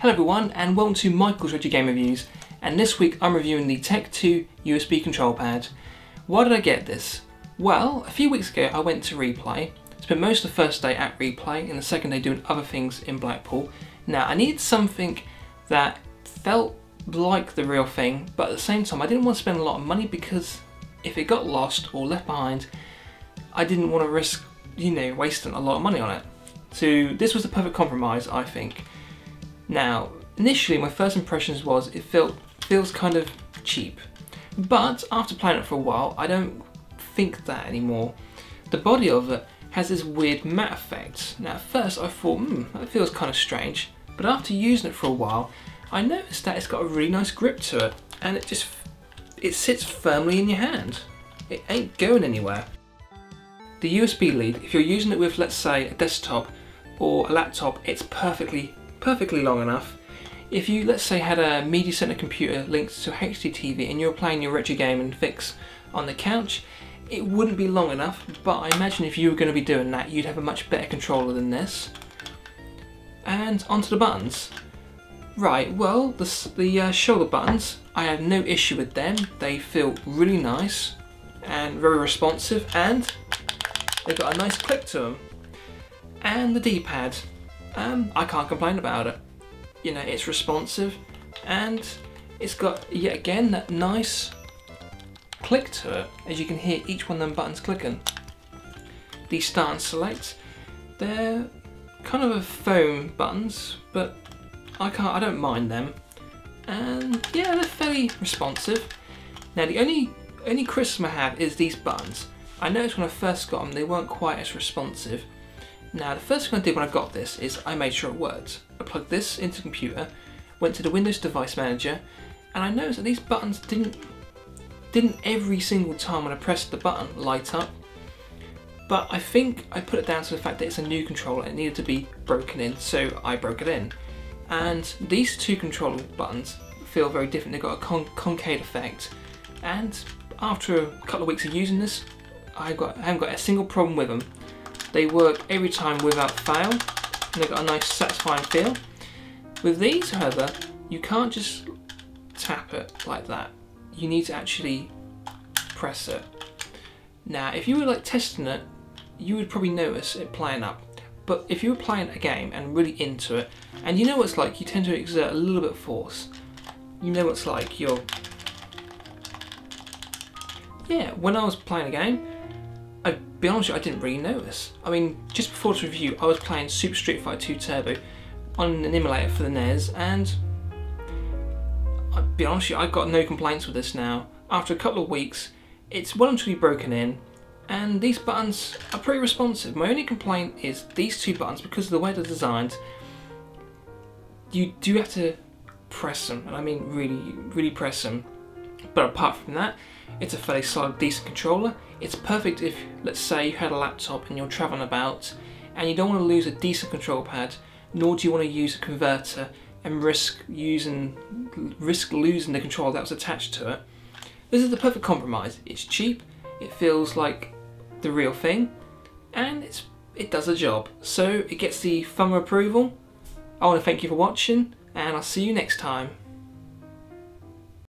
Hello everyone and welcome to Michael's Retro Game Reviews, and this week I'm reviewing the Tech 2 USB control pad. Why did I get this? Well, a few weeks ago I went to Replay, spent most of the first day at Replay and the second day doing other things in Blackpool. Now I needed something that felt like the real thing, but at the same time I didn't want to spend a lot of money because if it got lost or left behind, I didn't want to risk, wasting a lot of money on it. So this was the perfect compromise, I think. Now, initially my first impressions was it feels kind of cheap, but after playing it for a while I don't think that anymore. The body of it has this weird matte effect. Now at first I thought, that feels kind of strange, but after using it for a while I noticed that it's got a really nice grip to it and it sits firmly in your hand. It ain't going anywhere. The USB lead, if you're using it with, let's say, a desktop or a laptop, it's perfectly long enough. If you, let's say, had a media center computer linked to a HD TV and you're playing your retro game and fix on the couch, it wouldn't be long enough, but I imagine if you were going to be doing that, you'd have a much better controller than this. And onto the buttons. Right, well, the shoulder buttons, I have no issue with them. They feel really nice and very responsive, and they've got a nice click to them. And the D-pad, I can't complain about it. It's responsive and it's got, yet again, that nice click to it, as you can hear each one of them buttons clicking. These start and select, they're kind of a foam buttons, but I don't mind them. And yeah, they're fairly responsive. Now the only criticism I have is these buttons. I noticed when I first got them, they weren't quite as responsive. Now the first thing I did when I got this is I made sure it worked. I plugged this into the computer, went to the Windows Device Manager, and I noticed that these buttons didn't every single time when I pressed the button light up. But I think I put it down to the fact that it's a new controller and it needed to be broken in, so I broke it in. And these two controller buttons feel very different. They've got a concave effect, and after a couple of weeks of using this, I haven't got a single problem with them. They work every time without fail, and they've got a nice satisfying feel. With these, however, you can't just tap it like that. You need to actually press it. Now, if you were testing it, you would probably notice it playing up. But if you were playing a game and really into it, and you know what it's like, you tend to exert a little bit of force. You know what it's like, when I was playing a game, I'll be honest with you, I didn't really notice. I mean, just before this review, I was playing Super Street Fighter 2 Turbo on an emulator for the NES, and I'll be honest with you, I've got no complaints with this now. After a couple of weeks, it's well and truly broken in, and these buttons are pretty responsive. My only complaint is these two buttons, because of the way they're designed, you do have to press them, and I mean really press them. But apart from that, it's a fairly solid, decent controller. It's perfect if, let's say, you had a laptop and you're traveling about and you don't want to lose a decent control pad, nor do you want to use a converter and risk losing the controller that was attached to it. This is the perfect compromise. It's cheap, it feels like the real thing, and it does the job. So it gets the thumb approval. I want to thank you for watching, and I'll see you next time.